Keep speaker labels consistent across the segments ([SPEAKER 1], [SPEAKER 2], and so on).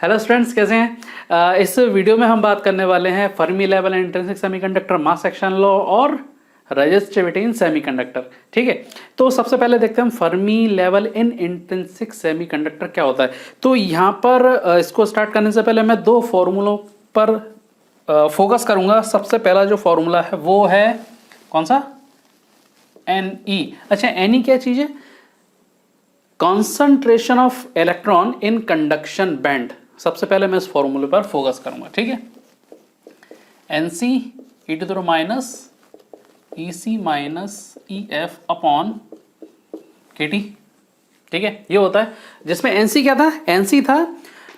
[SPEAKER 1] Hello students, कैसे हैं? इस वीडियो में हम बात करने वाले हैं Fermi level intrinsic semiconductor mass action law और रेजिस्टिविटी इन सेमीकंडक्टर। ठीक है, तो सबसे पहले देखते हैं हम Fermi level in intrinsic semiconductor क्या होता है। तो यहाँ पर इसको स्टार्ट करने से पहले मैं दो फॉर्मूलों पर फोकस करूंगा। सबसे पहला जो फॉर्मूला है वो है कौन सा? NE। अच्छा, NE क्या चीज है? Concentration of electron in conduction band. सबसे पहले मैं इस फॉर्मूले पर फोकस करूंगा। ठीक है, NC e to the minus EC minus EF upon KT। ठीक है, ये होता है जिसमें NC क्या था? NC था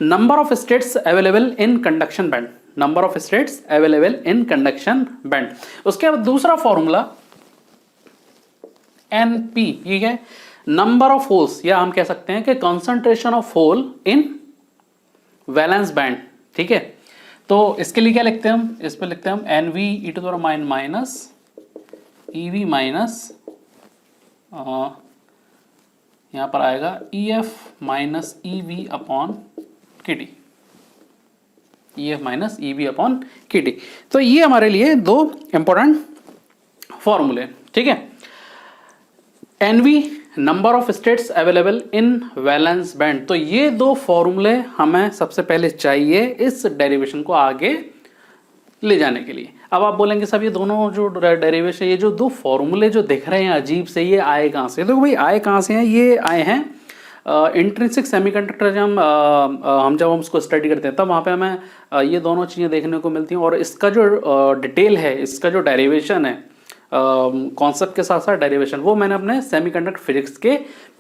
[SPEAKER 1] number of states available in conduction band, number of states available in conduction band. उसके बाद दूसरा फॉर्मूला NP, ये है नंबर ऑफ होल्स, या हम कह सकते हैं कि concentration of hole in valence band. ठीक है, तो इसके लिए क्या लिखते हैं हम? इस पे लिखते हैं हम NV e to the minus EV minus यहां पर आएगा EF minus EV upon KT, EF minus EV upon KT। तो ये हमारे लिए दो इंपॉर्टेंट फॉर्मूले। ठीक है, NV number of states available in valence band. तो ये दो फॉर्मूले हमें सबसे पहले चाहिए इस डेरिवेशन को आगे ले जाने के लिए। अब आप बोलेंगे सब ये दोनों जो डेरिवेशन, ये जो दो फॉर्मूले जो दिख रहे हैं अजीब से, ये आए कहाँ से? तो भाई आए कहाँ से हैं? ये आए हैं इंट्रिंसिक सेमीकंडक्टर। जब हम उसको स्टडी करते हैं तब वहाँ पे हमें ये दोनों चीज़ें देखने को मिलती हैं। और इसका जो डिटेल है, इसका जो डेरिवेशन है, कॉन्सेप्ट के साथ साथ डेरिवेशन, वो मैंने अपने सेमीकंडक्टर फिजिक्स के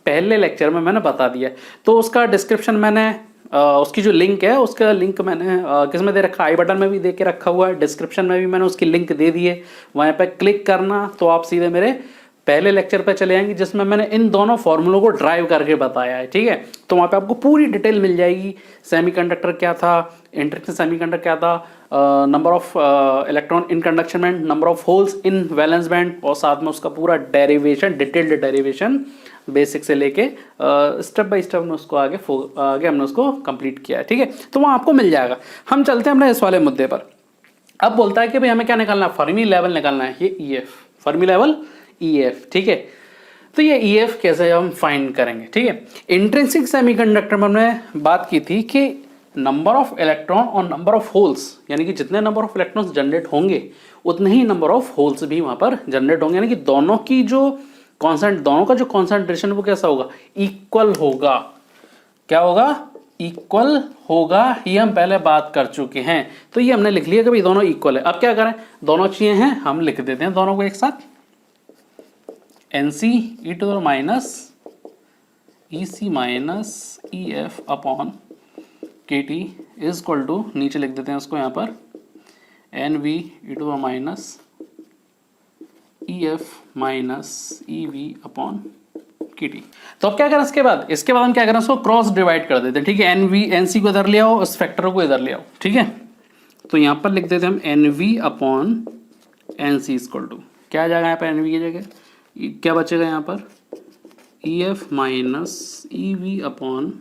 [SPEAKER 1] पहले लेक्चर में मैंने बता दिया है। तो उसका डिस्क्रिप्शन मैंने उसकी जो लिंक है, उसका लिंक मैंने किस में दे रखा? आई बटन में भी दे के रखा हुआ है, डिस्क्रिप्शन में भी मैंने उसकी लिंक दे दी है। वहाँ पे क्लिक करना तो आप सीधे मेरे पहले लेक्चर पे चले जाएंगे जिसमें मैंने इन दोनों फॉर्मूलों को ड्राइव करके बताया है। ठीक है, तो वहाँ पे आपको पूरी डिटेल मिल जाएगी। सेमीकंडक्टर क्या था, इंट्रिंसिक सेमीकंडक्टर क्या था, number of electron in conduction band, number of holes in valence band, और साथ में उसका पूरा डेरिवेशन, डिटेल्ड डेरिवेशन बेसिक से लेके स्टेप बाय स्टेप हमने उसको आगे हमने उसको कंप्लीट किया है। ठीक है, तो वहाँ आपको मिल जाएगा। हम चलते हैं अपने इस वाले मुद्दे पर। अब बोलता है कि भाई हमें क्या निकालना है? फर्मी लेवल निकालना है, ये EF, फर्मी लेवल EF। ठीक है, तो ये EF कैसे हम फाइंड करेंगे? ठीक है, इंट्रिंसिक सेमीकंडक्टर में हमने बात की थी कि नंबर ऑफ इलेक्ट्रॉन और नंबर ऑफ होल्स, यानी कि जितने नंबर ऑफ इलेक्ट्रॉन्स जनरेट होंगे उतने ही नंबर ऑफ होल्स भी वहां पर जनरेट होंगे, यानी कि दोनों का जो कॉन्सेंट्रेशन वो कैसा होगा? इक्वल होगा। क्या होगा? इक्वल होगा। ये हम पहले बात कर चुके हैं, तो ये हमने लिख लिया कि भाई दोनों इक्वल है। अब क्या करें? दोनों चीजें हैं, हम लिख देते हैं दोनों को एक साथ। NC e to the minus EC minus EF upon KT is equal to, नीचे लिख देते हैं उसको यहाँ पर, NV e to the minus EF minus EV upon KT। तो अब क्या करें इसके बाद? हम क्या करें? उसको क्रॉस डिवाइड कर देते हैं। ठीक है, NC को इधर ले आओ, उस फैक्टर को इधर ले आओ। ठीक है, तो यहाँ पर लिख देते हैं हम NV upon NC equal to, क्या आ जाएगा यहाँ पर? NV की जगह क्या बचेगा यहाँ पर? EF minus EV upon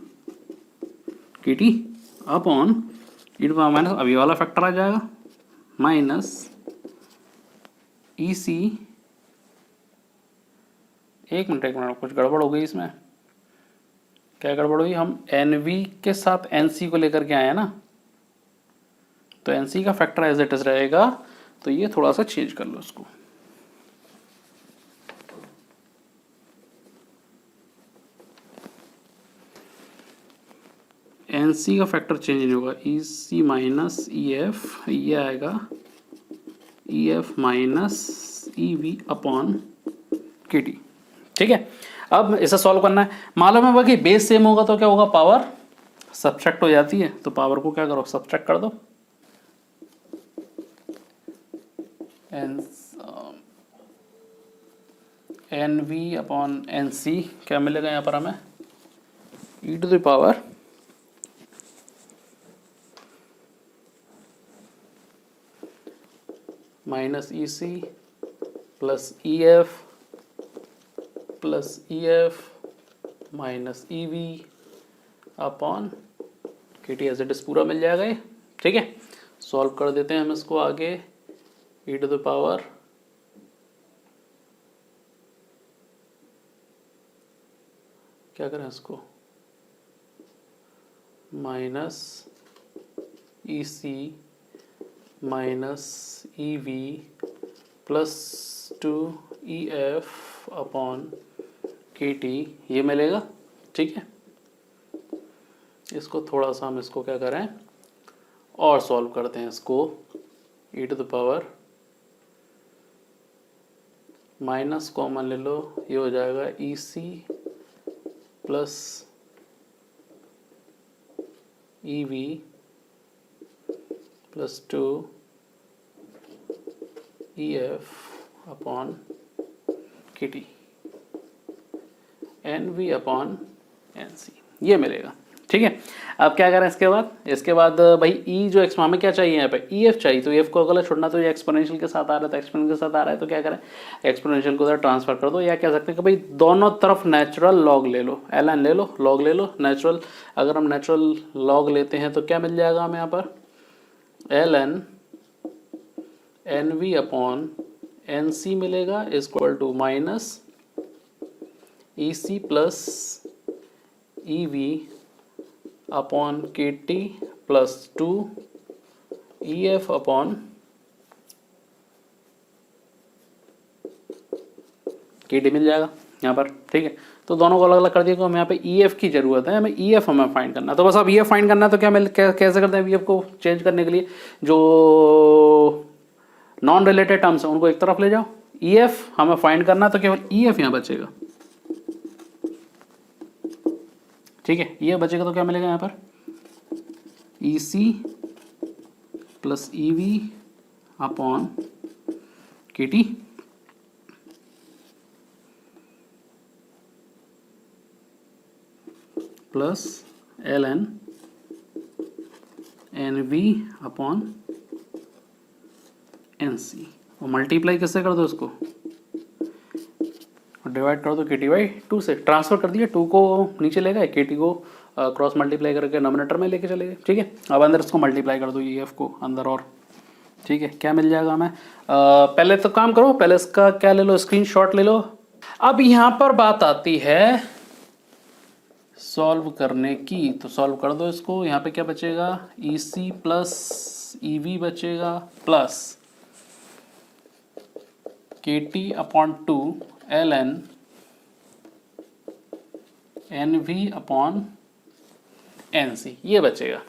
[SPEAKER 1] KT upon e to the minus, अब ये वाला फैक्टर आ जाएगा, माइनस EC, एक मिनट, कुछ गड़बड़ हो गई इसमें। क्या गड़बड़ हुई? हम NV के साथ NC को लेकर के आए हैं ना, तो NC का फैक्टर एज इट इज रहेगा, तो ये थोड़ा सा चेंज कर लो इसको। NC का फैक्टर चेंज नहीं होगा, EC माइनस EF, ये आएगा EF minus EV upon KT। ठीक है, अब इसे सॉल्व करना है। मालूम है कि बेस सेम होगा तो क्या होगा? पावर सब्ट्रैक्ट हो जाती है, तो पावर को क्या करो? सब्ट्रैक्ट कर दो। NV अपॉन NC क्या मिलेगा यहाँ पर हमें? e to the power minus EC plus EF plus EF minus EV upon K T as it is पूरा मिल जाएगा ये, ठीक है। सॉल्व कर देते हैं हम इसको आगे, e टू द पावर क्या करें इसको, minus E C minus E V plus 2EF upon K T, ये मिलेगा, ठीक है। इसको थोड़ा सा हम इसको क्या करें और सॉल्व करते हैं इसको, e to the power minus common ले लो, ये हो जाएगा E C plus E V plus 2EF upon K T N V upon N C, ये मिलेगा, ठीक है। अब क्या करें इसके बाद भाई ई जो एक्स हमें क्या चाहिए यहाँ पे, ई एफ चाहिए, तो एफ को अगर छोड़ना तो ये एक्सपोनेंशियल के साथ आ रहा था, एक्सपोनेंशियल के साथ आ रहा है, तो क्या करें एक्सपोनेंशियल को उधर ट्रांसफर कर दो, या कह सकते हैं कि भाई दोनों तरफ नेचुरल लॉग ले लो, एल एन ले लो, लॉग ले लो नेचुरल। अगर हम नेचुरल लॉग लेते हैं तो क्या मिल जाएगा हमें यहाँ पर, L N N V upon N C मिलेगा equal to minus E C plus E V upon K T plus 2EF upon K T मिल जाएगा यहाँ पर, ठीक है। तो दोनों को अलग अलग कर दिया, तो हमें यहाँ पे EF की जरूरत है, हमें EF हमें फाइंड करना है। तो बस अब EF फाइंड करना है, तो क्या कैसे करते हैं EF को चेंज करने के लिए, जो नॉन रिलेटेड टर्म्स है उनको एक तरफ ले जाओ, EF हमें फाइंड करना है, तो केवल EF यहाँ बचेगा, ठीक है। ये बचेगा तो क्या मिलेगा यहाँ पर, E C plus E V upon K T plus L N N V upon N C, और मल्टीप्लाई किससे कर दो इसको, डिवाइड कर दो के टी बाई 2 से, ट्रांसफर कर दिया, 2 को नीचे ले गए, के टी को क्रॉस मल्टीप्लाई करके नोमिनेटर में लेके चले गए, ठीक है। अब अंदर इसको मल्टीप्लाई कर दो ई एफ को अंदर, और ठीक है क्या मिल जाएगा हमें, पहले तो काम करो, पहले इसका क्या ले लो, स्क्रीनशॉट ले लो। अब यहाँ पर बात आती है सॉल्व करने की, तो सॉल्व कर दो इसको, यहाँ पे क्या बचेगा, E C plus E V बचेगा plus K T upon 2 L N N V upon N C, ये बचेगा,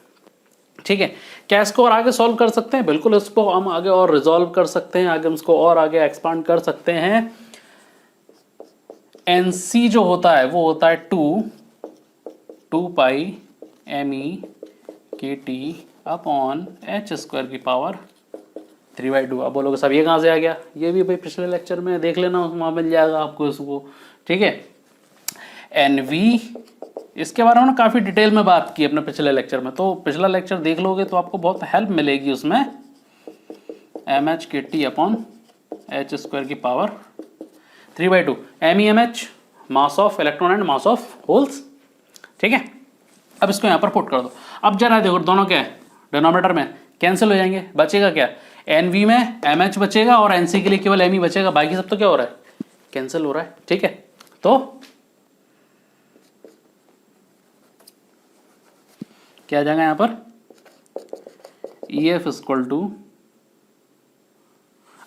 [SPEAKER 1] ठीक है। क्या इसको और आगे सॉल्व कर सकते हैं, बिल्कुल इसको हम आगे और रिजॉल्व कर सकते हैं, आगे हम इसको और आगे एक्सपांड कर सकते हैं। एन सी जो होता है वो होता है 2 पाई एम ई के टी अपॉन एच स्क्वायर की पावर 3/2। अब बोलोगे सब ये कहाँ से आ गया, ये भी भाई पिछले लेक्चर में देख लेना, वहाँ मिल जाएगा आपको इसको, ठीक है। एन वी, इसके बारे में काफ़ी डिटेल में बात की अपने पिछले लेक्चर में, तो पिछला लेक्चर देख लोगे तो आपको बहुत हेल्प मिलेगी उसमें। M H K T upon H square की power 3/2, M E M H mass of electron and mass of holes, ठीक है। अब इसको यहाँ पर पुट कर दो, अब जरा देखो दोनों क्या है, डिनोमिनेटर में कैंसिल हो जाएंगे, बचेगा क्या, एन वी में एम एच बचेगा और एन सी के लिए केवल एम ई बचेगा, बाकी सब तो क्या हो रहा है, कैंसिल हो रहा है, ठीक है। तो क्या आ जाएगा यहाँ पर, ई एफ इक्वल टू,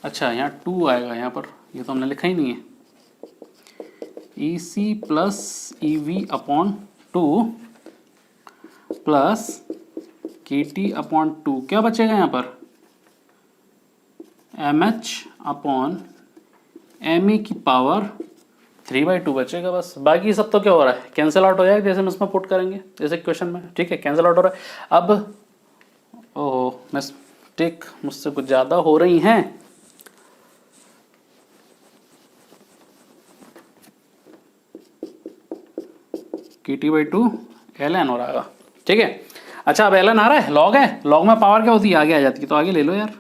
[SPEAKER 1] अच्छा यहाँ 2 आएगा यहाँ पर, ये तो हमने लिखा ही नहीं है, E C plus E V upon 2 plus K T upon 2, क्या बचेगा यहाँ पर, M H upon M E की पावर 3/2 बचेगा बस, बाकी सब तो क्या हो रहा है, कैंसिल आउट हो जाएगा, जैसे हम इसमें पुट करेंगे जैसे क्वेश्चन में, ठीक है, कैंसिल आउट हो रहा है। अब ओह मिस्टेक मुझसे कुछ ज़्यादा हो रही हैं, के टी बाई 2 एल एन हो रहा है, ठीक है। अच्छा अब एल एन आ रहा है, लॉग है, लॉग में पावर क्या होती है, आगे आ जाती है, तो आगे ले लो यार,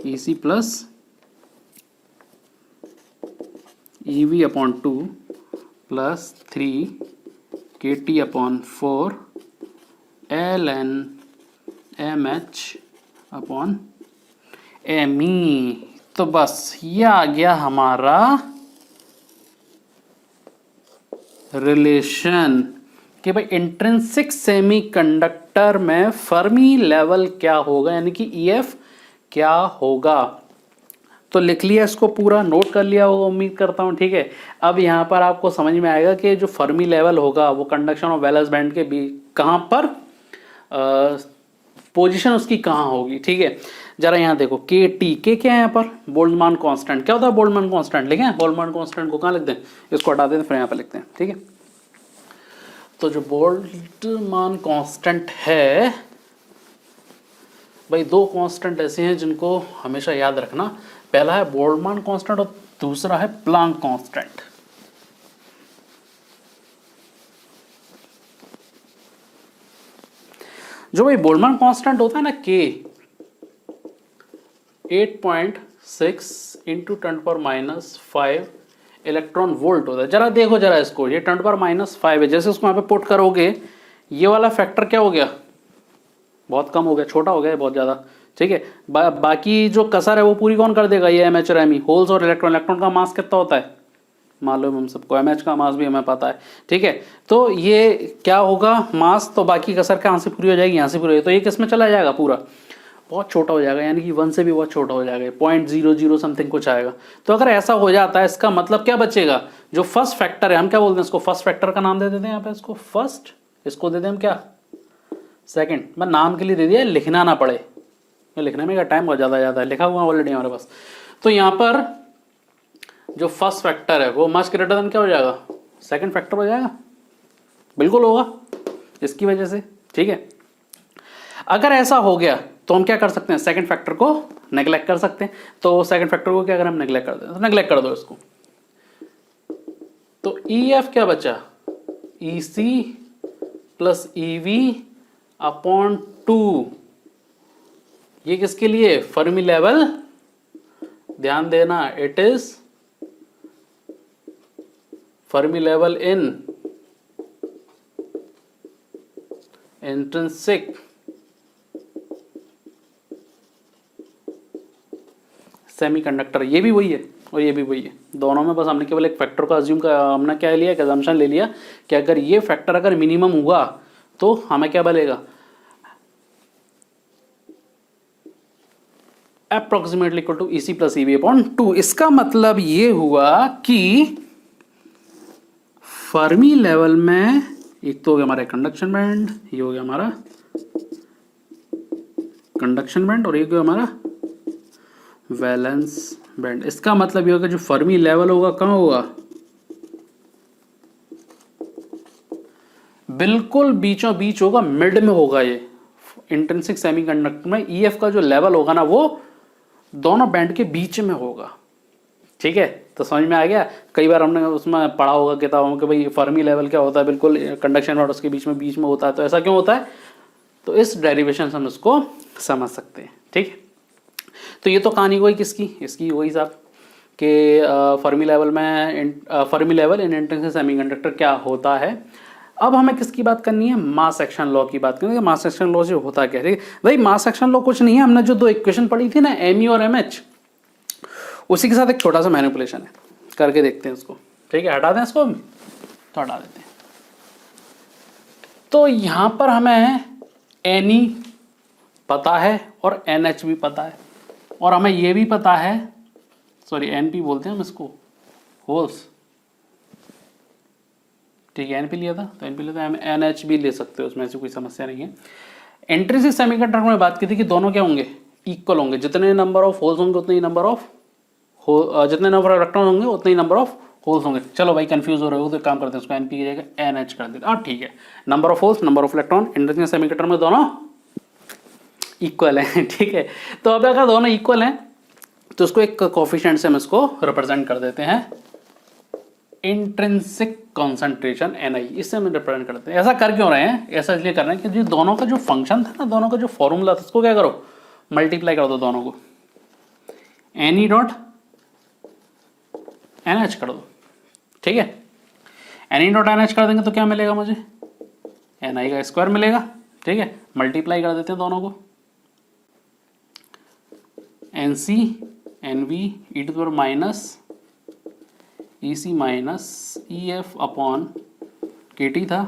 [SPEAKER 1] E C plus E V upon 2 plus 3 K T upon 4 ln mh upon me। तो बस ये आ गया हमारा रिलेशन कि भाई इंट्रिंसिक सेमीकंडक्टर में फर्मी लेवल क्या होगा, यानी कि EF क्या होगा। तो लिख लिया, इसको पूरा नोट कर लिया होगा उम्मीद करता हूँ, ठीक है। अब यहाँ पर आपको समझ में आएगा कि जो फर्मी लेवल होगा वो कंडक्शन और वैलेंस बैंड के बीच कहाँ पर पोजीशन उसकी कहाँ होगी, ठीक है। जरा यहाँ देखो के टी के क्या है यहाँ पर, बोल्ट्जमान कांस्टेंट। क्या होता है बोल्ट्जमान कांस्टेंट, लिखें बोल्ट्जमान कांस्टेंट को कहाँ लिखते हैं, इसको हटा देते हैं फिर यहाँ पर लिखते हैं, ठीक है। तो जो बोल्ट्जमान कांस्टेंट है भाई, दो कांस्टेंट ऐसे हैं जिनको हमेशा याद रखना। पहला है बोल्ट्जमान कांस्टेंट और दूसरा है प्लांक कांस्टेंट। जो भाई बोल्ट्जमान कांस्टेंट होता है ना के 8.6 इंटू 10⁻⁵ इलेक्ट्रॉन वोल्ट होता है। जरा देखो जरा इसको, ये 10⁻⁵ है, जैसे उसको यहाँ पे पुट करोगे ये वाला फैक्टर क्या हो गया, बहुत कम हो गया, छोटा हो गया बहुत ज़्यादा, ठीक है। बाकी जो कसर है वो पूरी कौन कर देगा, ये MH और ME, होल्स और इलेक्ट्रॉन। इलेक्ट्रॉन का मास कितना होता है मालूम हम सबको, MH का मास भी हमें पता है, ठीक है। तो ये क्या होगा मास, तो बाकी कसर कहाँ से पूरी हो जाएगी, यहाँ से पूरी हो जाएगी। तो ये किस में चला जाएगा, पूरा बहुत छोटा हो जाएगा, यानी कि 1 से भी बहुत छोटा हो जाएगा, 0.00 समथिंग कुछ आएगा। तो अगर ऐसा हो जाता है इसका मतलब क्या बचेगा, जो फर्स्ट फैक्टर है, हम क्या बोलते हैं इसको, फर्स्ट फैक्टर का नाम दे देते हैं यहाँ पे इसको फर्स्ट, इसको दे दें हम क्या सेकंड। मैं नाम के लिए दे दिया, लिखना ना पड़े, लिखने में का टाइम बहुत ज़्यादा जाता है, लिखा हुआ ऑलरेडी हमारे पास। तो यहाँ पर जो फर्स्ट फैक्टर है वो मच ग्रेटर देन क्या हो जाएगा, सेकंड फैक्टर हो जाएगा, बिल्कुल होगा इसकी वजह से, ठीक है। अगर ऐसा हो गया तो हम क्या कर सकते हैं, सेकंड फैक्टर को नेग्लेक्ट कर सकते हैं। तो सेकंड फैक्टर को क्या अगर हम नेग्लेक्ट कर दें, तो नेग्लेक्ट कर दो इसको। तो EF क्या बचा, EC प्लस EV अपॉन 2। ये किसके लिए, फर्मी लेवल, ध्यान देना, it is Fermi level in intrinsic semiconductor. ये भी वही है और ये भी वही है, दोनों में बस हमने केवल एक फैक्टर का अज्यूम का, हमने क्या लिया, एक अजम्पशन ले लिया कि अगर ये फैक्टर अगर मिनिमम हुआ तो हमें क्या बनेगा, approximately equal to EC plus EV upon 2। इसका मतलब ये हुआ कि फर्मी लेवल में एक तो हो गया हमारा कंडक्शन बैंड, ये हो गया हमारा कंडक्शन बैंड, और ये हो गया हमारा वैलेंस बैंड। इसका मतलब ये होगा जो फर्मी लेवल होगा कहाँ होगा, बिल्कुल बीचों बीच होगा, मिड में होगा। ये इंट्रिंसिक सेमीकंडक्टर में EF का जो लेवल होगा ना वो दोनों बैंड के बीच में होगा, ठीक है। तो समझ में आ गया, कई बार हमने उसमें पढ़ा होगा किताबों में कि भाई फर्मी लेवल क्या होता है, बिल्कुल कंडक्शन और उसके बीच में होता है। तो ऐसा क्यों होता है, तो इस डेरिवेशन से हम इसको समझ सकते हैं, ठीक है। तो ये तो कहानी हुई किसकी, इसकी वही साहब कि Fermi level in intrinsic semiconductor क्या होता है। अब हमें किसकी बात करनी है, मास एक्शन लॉ की बात करनी है। मास एक्शन लॉ जो होता क्या है भाई, मास एक्शन लॉ कुछ नहीं है, हमने जो दो इक्वेशन पढ़ी थी ना ME और MH, उसी के साथ एक छोटा सा मैनिपुलेशन है, करके देखते हैं इसको, ठीक है। हटा दें इसको, तो हटा देते हैं। तो यहाँ पर हमें NE पता है और NH भी पता है, और हमें ये भी पता है, सॉरी NP बोलते हैं हम इसको, होल्स, ठीक है। NP लिया था तो NP लेते हैं, हम NH भी ले सकते हो, उसमें ऐसी कोई समस्या नहीं है। इंट्रिंसिक सेमीकंडक्टर में बात की थी कि दोनों क्या होंगे, इक्वल होंगे, जितने नंबर ऑफ होल्स होंगे उतने ही नंबर ऑफ जितने नंबर ऑफ इलेक्ट्रॉन होंगे उतने ही नंबर ऑफ होल्स होंगे। चलो भाई कंफ्यूज हो रहे हो तो काम करते हैं, उसको NP की जगह NH कर देते हैं, ठीक है। Number of holes, number of electron intrinsic semiconductor में दोनों इक्वल है, ठीक है। तो अब अगर दोनों इक्वल हैं तो उसको एक कोफिशिएंट से हम इसको रिप्रेजेंट कर देते हैं, इंट्रिंसिक कॉन्सेंट्रेशन Ni, इससे हम रिप्रेजेंट करते हैं। ऐसा कर क्यों रहे हैं, ऐसा इसलिए कर रहे हैं कि दोनों का जो फंक्शन था ना, दोनों का जो फॉर्मूला था, उसको क्या करो, मल्टीप्लाई कर दो दोनों को, Ne डॉट NH कर दो, ठीक है। Ne डॉट NH कर देंगे तो क्या मिलेगा मुझे, Ni का स्क्वायर मिलेगा, ठीक है, मल्टीप्लाई कर देते हैं दोनों को, NC NV E to the power minus EC minus EF upon KT था,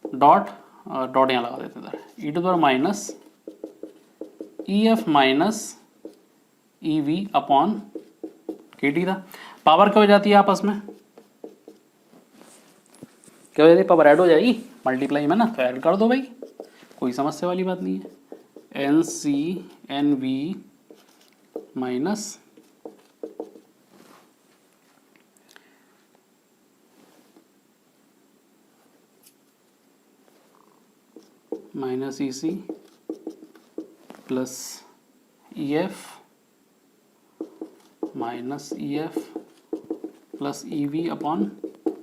[SPEAKER 1] डॉट यहाँ लगा देते इधर, E to the power minus EF minus EV upon KT था। पावर क्या हो जाती है आपस में, क्या हो जाती है, पावर ऐड हो जाएगी मल्टीप्लाई में ना, तो ऐड कर दो भाई, कोई समस्या वाली बात नहीं है। NC NV minus EC plus EF minus EF plus EV upon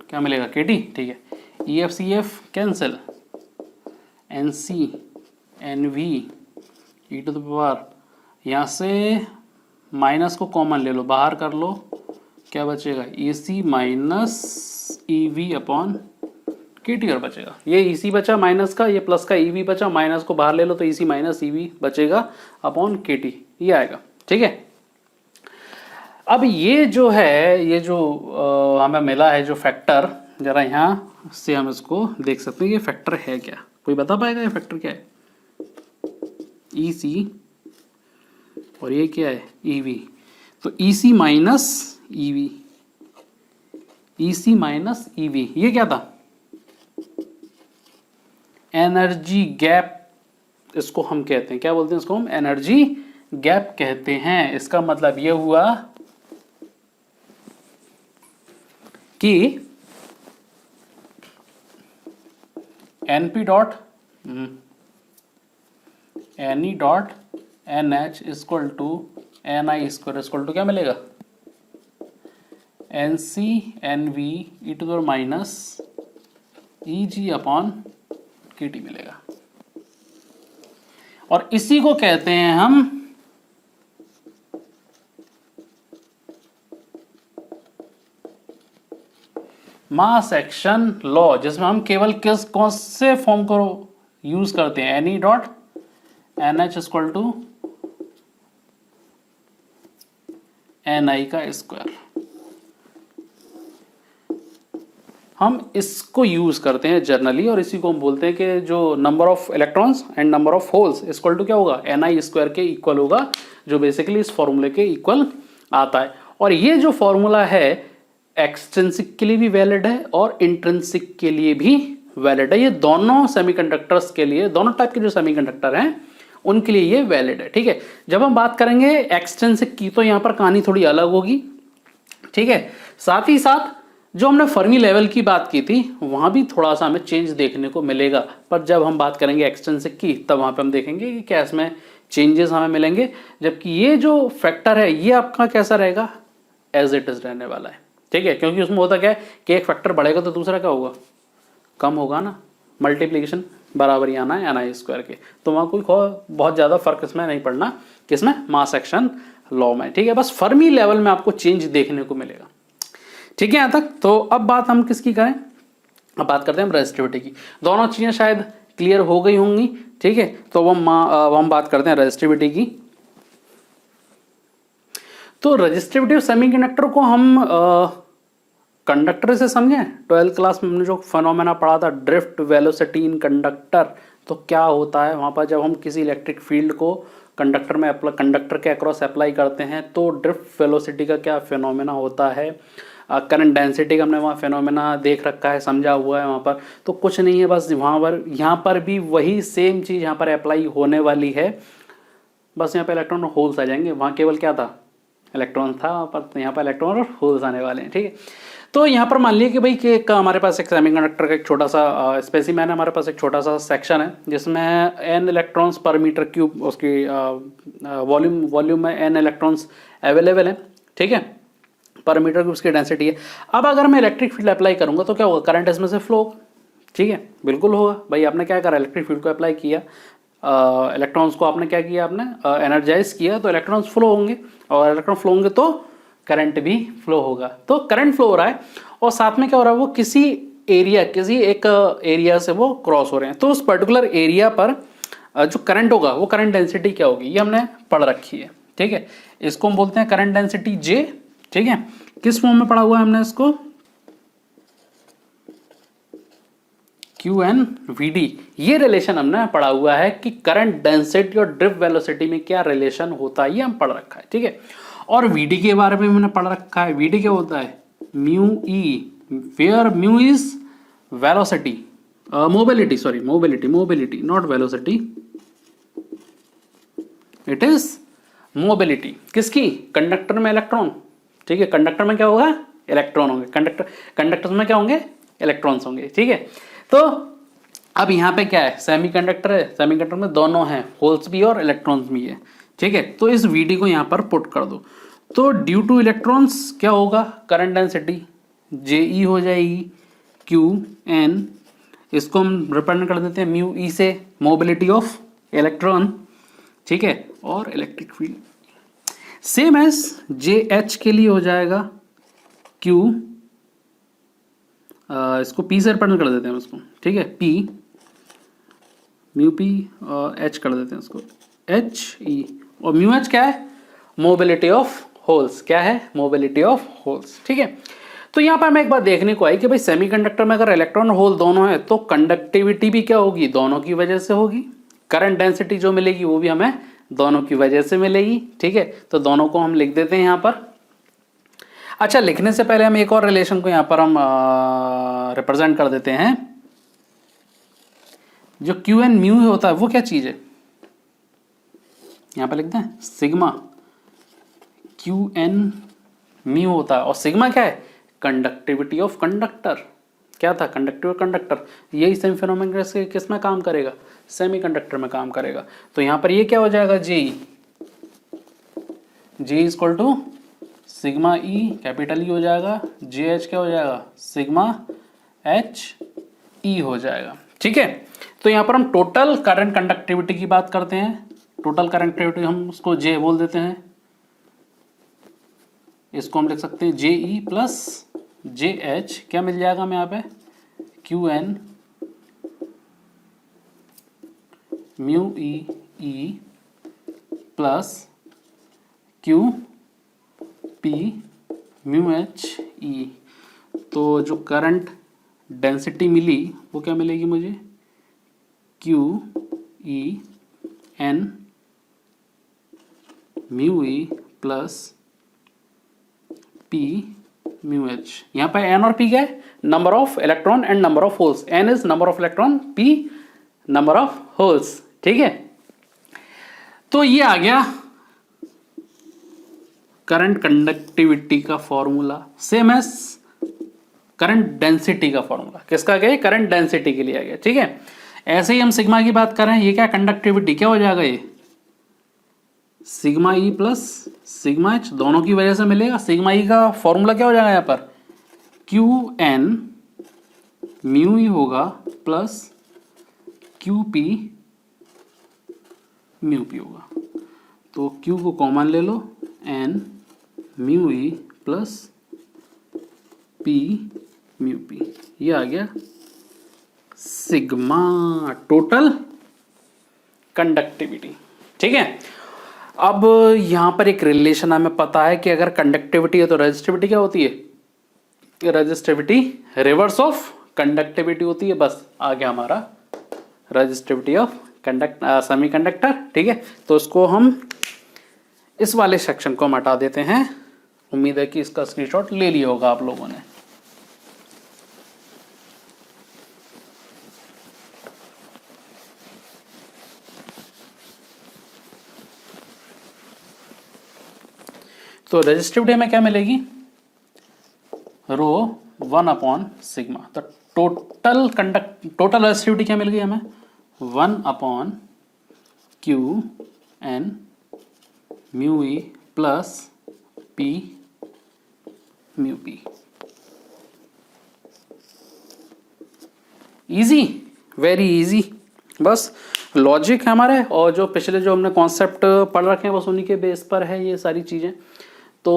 [SPEAKER 1] क्या मिलेगा, KT। ठीक है, EF CF cancel, NC NV E to the power, यहाँ से माइनस को कॉमन ले लो, बाहर कर लो, क्या बचेगा, EC minus EV upon KT और बचेगा। ये EC बचा माइनस का, ये प्लस का EV बचा, माइनस को बाहर ले लो तो EC माइनस EV बचेगा अपॉन KT, ये आएगा। ठीक है, अब ये जो है, ये जो हमें मिला है जो फैक्टर, जरा यहाँ से हम इसको देख सकते हैं, ये फैक्टर है क्या, कोई बता पाएगा ये फैक्टर क्या है? EC और ये क्या है, EV। तो EC minus EV, EC minus EV, ये क्या था, एनर्जी गैप इसको हम कहते हैं, क्या बोलते हैं इसको हम, एनर्जी गैप कहते हैं। इसका मतलब ये हुआ कि NP dot NE dot NH equal to NI square equal to क्या मिलेगा, NC NV E to the power minus EG upon KT मिलेगा। और इसी को कहते हैं हम मास एक्शन लॉ, जिसमें हम केवल कौन से फॉर्म को यूज करते हैं, NE dot NH equal to NI का स्क्वायर, हम इसको यूज करते हैं जनरली, और इसी को हम बोलते हैं कि जो number of electrons and number of holes equal to क्या होगा, NI स्क्वायर के इक्वल होगा, जो बेसिकली इस फॉर्मूले के इक्वल आता है। और ये जो फॉर्मूला है एक्सट्रिंसिक के लिए भी वैलिड है और इंट्रिंसिक के लिए भी वैलिड है। ये दोनों सेमीकंडक्टर्स के लिए, दोनों टाइप के जो सेमीकंडक्टर हैं उनके लिए ये वैलिड है। ठीक है, जब हम बात करेंगे एक्सट्रिंसिक की तो यहाँ पर कहानी थोड़ी अलग होगी। ठीक है, साथ ही साथ जो हमने फर्मी लेवल की बात की थी वहां भी थोड़ा सा हमें चेंज देखने को मिलेगा, पर जब हम बात करेंगे एक्सट्रिंसिक की तब वहां पे हम देखेंगे कि क्या इसमें चेंजेस हमें मिलेंगे, जबकि ये जो फैक्टर है ये आपका कैसा रहेगा, एज इट इज रहने वाला है। ठीक है, क्योंकि उसमें होता क्या है कि एक फैक्टर बढ़ेगा तो दूसरा क्या होगा, कम होगा ना, मल्टीप्लीकेशन बराबर ही आना है NI स्क्वायर के, तो वहाँ कोई बहुत ज़्यादा फर्क इसमें नहीं पड़ना, किसमें, मास एक्शन लॉ में। ठीक है, बस फर्मी लेवल में आपको चेंज देखने को मिलेगा। ठीक है यहाँ तक। तो अब बात हम किसकी करें, अब बात करते हैं हम रेजिस्टिविटी की। दोनों चीज़ें शायद क्लियर हो गई होंगी। ठीक है, तो हम बात करते हैं रेजिस्टिविटी की। तो रेजिस्टिविटी सेमीकंडक्टर को हम कंडक्टर से समझें। 12th क्लास में हमने जो फिनोमेना पढ़ा था ड्रिफ्ट वेलोसिटी इन कंडक्टर, तो क्या होता है वहाँ पर जब हम किसी इलेक्ट्रिक फील्ड को कंडक्टर में कंडक्टर के अक्रॉस अप्लाई करते हैं तो ड्रिफ्ट वेलोसिटी का क्या फिनोमेना होता है। करंट डेंसिटी का हमने वहाँ फिनोमेना देख रखा है, समझा हुआ है वहाँ पर। तो कुछ नहीं है, बस वहाँ पर यहाँ पर भी वही सेम चीज़ यहाँ पर अप्लाई होने वाली है, बस यहाँ पर इलेक्ट्रॉन और होल्स आ जाएंगे। वहाँ केवल क्या था, इलेक्ट्रॉन था वहाँ पर, तो यहाँ पर इलेक्ट्रॉन और होल्स आने वाले हैं। ठीक है, तो यहाँ पर मान लिया कि भाई कि हमारे पास एक सेमीकंडक्टर का एक छोटा सा स्पेसिमेन है, हमारे पास एक छोटा सा सेक्शन है जिसमें n इलेक्ट्रॉन्स पर मीटर क्यूब, उसकी वॉल्यूम में n इलेक्ट्रॉन्स अवेलेबल हैं। ठीक है, पर मीटर क्यूब उसकी डेंसिटी है। अब अगर मैं इलेक्ट्रिक फील्ड अप्लाई करूँगा तो क्या होगा, करंट इसमें से फ्लो होगा। ठीक है, बिल्कुल होगा भाई। आपने क्या करा, इलेक्ट्रिक फील्ड को अप्लाई किया, इलेक्ट्रॉन्स को आपने क्या किया, आपने एनर्जाइज किया, तो इलेक्ट्रॉन्स फ्लो होंगे, और इलेक्ट्रॉन फ्लो होंगे तो करंट भी फ्लो होगा। तो करंट फ्लो हो रहा है और साथ में क्या हो रहा है, वो किसी एरिया, किसी एक एरिया से वो क्रॉस हो रहे हैं, तो उस पर्टिकुलर एरिया पर जो करंट होगा वो करंट डेंसिटी क्या होगी, ये हमने पढ़ रखी है, ठीक है। इसको हम बोलते हैं करंट डेंसिटी जे, ठीक है। किस फॉर्म में पढ़ा हुआ है हमने इसको, क्यू एन वी डी, ये रिलेशन हमने पढ़ा हुआ है कि करंट डेंसिटी और ड्रिफ्ट वेलोसिटी में क्या रिलेशन होता है, ये हम पढ़ रखा है, ठीक है। और वीडी के बारे में हमने पढ़ रखा है, वीडी क्या होता है, mu E, where mu is velocity, mobility, sorry mobility not velocity, it is mobility, किसकी, कंडक्टर में इलेक्ट्रॉन, ठीक है। कंडक्टर में क्या होगा, इलेक्ट्रॉन होंगे, कंडक्टर में क्या होंगे, इलेक्ट्रॉन्स होंगे, ठीक है। तो अब यहाँ पे क्या है, सेमीकंडक्टर है, सेमीकंडक्टर में दोनों हैं, होल्स भी और इलेक्ट्रॉन्स भी है, ठीक है। तो इस वीडी को यहाँ पर पुट कर दो, तो ड्यू टू इलेक्ट्रॉन्स क्या होगा, करंट डेंसिटी जे ई हो जाएगी क्यू एन, इसको हम रिप्रेजेंट कर देते हैं म्यू ई से, मोबिलिटी ऑफ इलेक्ट्रॉन, ठीक है, और electric field. Same as J H के लिए हो जाएगा क्यू, इसको पी से रिप्रेजेंट कर देते हैं उसको, ठीक है, पी म्यू पी, एच कर देते हैं उसको एच ई, और म्यू एच क्या है, मोबिलिटी ऑफ होल्स, क्या है, मोबिलिटी ऑफ होल्स, ठीक है। तो यहाँ पर हमें एक बात देखने को आई कि भाई सेमीकंडक्टर में अगर इलेक्ट्रॉन होल दोनों है तो कंडक्टिविटी भी क्या होगी, दोनों की वजह से होगी, करंट डेंसिटी जो मिलेगी वो भी हमें दोनों की वजह से मिलेगी, ठीक है। तो दोनों को हम लिख देते हैं यहाँ पर। अच्छा, लिखने से पहले हम एक और रिलेशन को यहाँ पर हम रिप्रेजेंट कर देते हैं, जो क्यू एन म्यू होता है वो क्या चीज है, यहाँ पर लिखते हैं सिग्मा, क्यू एन म्यू होता है, और सिग्मा क्या है, कंडक्टिविटी ऑफ कंडक्टर, क्या था, कंडक्टिव कंडक्टर, यही सेम फिनोमेनन किस में काम करेगा, सेमीकंडक्टर में काम करेगा। तो यहाँ पर ये क्या हो जाएगा, J is equal to sigma E, capital E हो जाएगा, जे एच क्या हो जाएगा, सिग्मा एच ई हो जाएगा, ठीक है। तो यहाँ पर हम टोटल करंट कंडक्टिविटी की बात करते हैं, टोटल कंडक्टिविटी हम उसको जे बोल देते हैं, इसको हम लिख सकते हैं जे ई प्लस जे एच, क्या मिल जाएगा हमें यहाँ पे, Q N mu E plus Q P mu H E. तो जो करंट डेंसिटी मिली वो क्या मिलेगी मुझे, Q E N mu E plus P mu H. यहाँ पर एन और पी क्या है, number of electron and number of holes, N is number of electron, P number of holes, ठीक है। तो ये आ गया करंट कंडक्टिविटी का formula, same as current density का फॉर्मूला, किसका गया, करंट डेंसिटी के लिए आ गया, ठीक है। ऐसे ही हम सिग्मा की बात कर रहे हैं, ये क्या कंडक्टिविटी क्या हो जाएगा, ये sigma E plus sigma H, दोनों की वजह से मिलेगा। सिग्मा ई का फॉर्मूला क्या हो जाएगा यहाँ पर, क्यू एन म्यू ई होगा plus Q P mu P होगा, तो क्यू को कॉमन ले लो, N mu E plus P mu P, ये आ गया सिग्मा टोटल कंडक्टिविटी, ठीक है। अब यहां पर एक रिलेशन हमें पता है कि अगर कंडक्टिविटी है तो रेजिस्टिविटी क्या होती है, रेजिस्टिविटी रिवर्स ऑफ कंडक्टिविटी होती है, बस आ गया हमारा रेजिस्टिविटी ऑफ सेमीकंडक्टर, ठीक है। तो इसको हम इस वाले सेक्शन को हम हटा देते हैं, उम्मीद है कि इसका स्क्रीनशॉट ले लिया होगा आप लोगों ने। तो रेजिस्टिविटी हमें क्या मिलेगी, रो 1 अपॉन सिग्मा, तो टोटल रेजिस्टिविटी क्या मिल गई हमें, 1 upon Q N mu E plus P mu P. Easy, very easy, बस लॉजिक है हमारे, और जो पिछले जो हमने कॉन्सेप्ट पढ़ रखे हैं बस उन्हीं के बेस पर है ये सारी चीजें। तो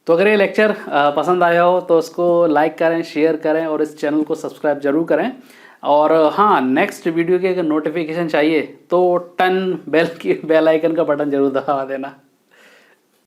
[SPEAKER 1] तो अगर ये लेक्चर पसंद आया हो तो उसको लाइक करें, शेयर करें और इस चैनल को सब्सक्राइब जरूर करें। और हाँ, नेक्स्ट वीडियो की अगर नोटिफिकेशन चाहिए तो बेल आइकन का बटन जरूर दबा देना।